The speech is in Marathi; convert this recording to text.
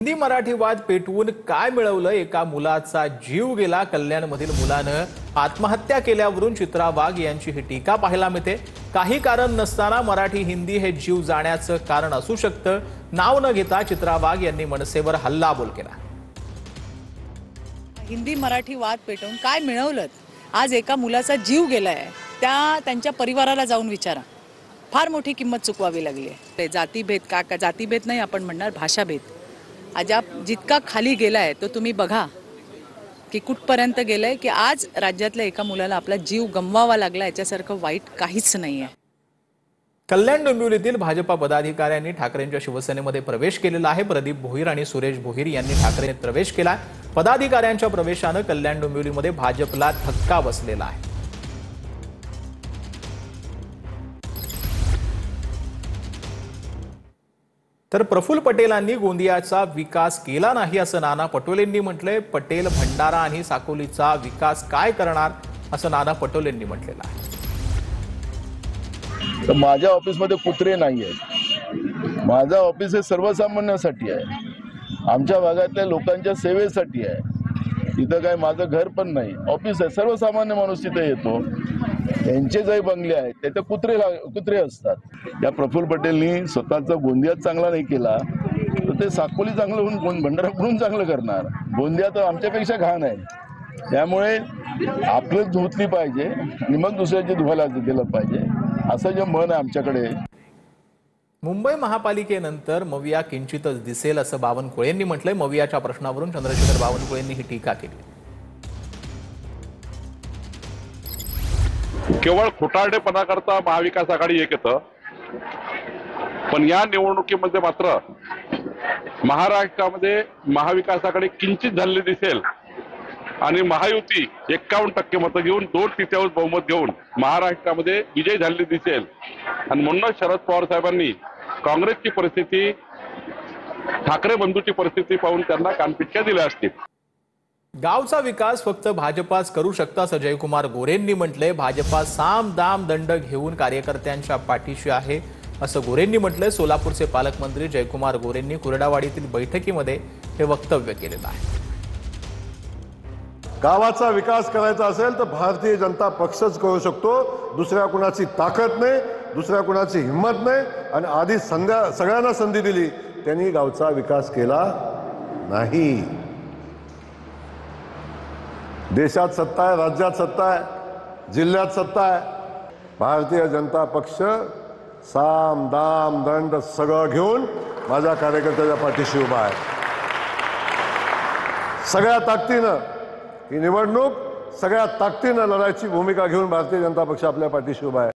हिंदी मराठी वाद पेटवून काय मिळवलं? एका मुलाचा जीव गेला. कल्याणमधील मुलानं आत्महत्या केल्यावरून चित्रा वाघ यांची ही टीका पाहायला मिळते. काही कारण नसताना मराठी हिंदी हे जीव जाण्याचं कारण असू शकतं. नाव न घेता चित्रा वाघ यांनी मनसेवर हल्लाबोल केला. हिंदी मराठी वाद पेटवून काय मिळवलं? आज एका मुलाचा जीव गेलाय. त्यांच्या परिवाराला जाऊन विचारा. फार मोठी किंमत चुकवावी लागली आहे. जातीभेद का जातीभेद नाही, आपण म्हणणार भाषाभेद अजाब जितका खाली गेलाय तो तुम्ही बघा की कुठपर्यंत गेलाय की आज राज्यातल्या एका मुलाला आपला जीव गमवावा लागला. याच्यासारखं वाईट काहीच नाहीये. कल्याण डोंबिवलीतील भाजपा पदाधिकाऱ्यांनी ठाकरेंच्या शिवसेनेमध्ये प्रवेश केलेला आहे. प्रदीप भोईर आणि सुरेश भोईर यांनी ठाकरेंत प्रवेश केला. पदाधिकाऱ्यांच्या प्रवेशानं कल्याण डोंबिवलीमध्ये भाजपला धक्का बसलेला आहे. तर प्रफुल्ल पटेलांनी गोंदियाचा विकास केला नाही असं नाना पटोलेंनी म्हटलंय. पटेल भंडारा आणि साकोलीचा विकास काय करणार असं नाना पटोलेंनी म्हटलेलं आहे. तर माझ्या ऑफिसमध्ये कुत्रे नाही आहेत. माझं ऑफिस हे सर्वसामान्यांसाठी आहे. आमच्या भागातल्या लोकांच्या सेवेसाठी आहे. तिथं काय माझं घर पण नाही, ऑफिस आहे. सर्वसामान्य माणूस तिथे येतो. त्यांचे जे बंगले आहेत त्याचे कुत्रे असतात. या प्रफुल्ल पटेलनी स्वतःचा गोंदियात चांगला नाही केला तर ते साकोली चांगलं होऊन भंडारा कुठून चांगलं करणार? गोंदिया तर आमच्यापेक्षा घाण आहे. त्यामुळे आपलं धुतली पाहिजे आणि मग दुसऱ्याची धुवायला दिलं पाहिजे, असं जे मन आहे आमच्याकडे. मुंबई महापालिकेनंतर मविया किंचितच दिसेल असं बावनकुळेंनी म्हटलंय. मवियाच्या प्रश्नावरून चंद्रशेखर बावनकुळेंनी ही टीका केली. केवळ खोटारडेपणाकरता महाविकास आघाडी एक येतं, पण या निवडणुकीमध्ये मात्र महाराष्ट्रामध्ये महाविकास आघाडी किंचित झालेली दिसेल आणि महायुती 51% मतं घेऊन 2/3 बहुमत घेऊन महाराष्ट्रामध्ये विजय झालेली दिसेल. आणि म्हणूनच शरद पवार साहेबांनी काँग्रेसची परिस्थिती, ठाकरे बंधूची परिस्थिती पाहून त्यांना कानपिटक्या दिल्या असतील. गावचा विकास फक्त भाजपाच करू शकतं असं जयकुमार गोरेंनी म्हटलंय. भाजपा साम दाम दंड घेऊन कार्यकर्त्यांच्या पाठीशी आहे असं गोरेंनी म्हटलंय. सोलापूरचे पालकमंत्री जयकुमार गोरेंनी कुर्डावाडीतील बैठकीमध्ये हे वक्तव्य केलेलं आहे. गावाचा विकास करायचा असेल तर भारतीय जनता पक्षच करू शकतो. दुसऱ्या कुणाची ताकद नाही, दुसऱ्या कुणाची हिंमत नाही. आणि आधी सगळ्यांना संधी दिली, त्यांनी गावचा विकास केला नाही. देशात सत्ता आहे, राज्यात सत्ता आहे, जिल्ह्यात सत्ता आहे. भारतीय जनता पक्ष साम दाम दंड सगळं घेऊन माझ्या कार्यकर्त्याच्या पाठीशी उभा आहे. सगळ्या ताकदीनं ही निवडणूक, सगळ्या ताकदीनं लढायची भूमिका घेऊन भारतीय जनता पक्ष आपल्या पाठीशी उभा आहे.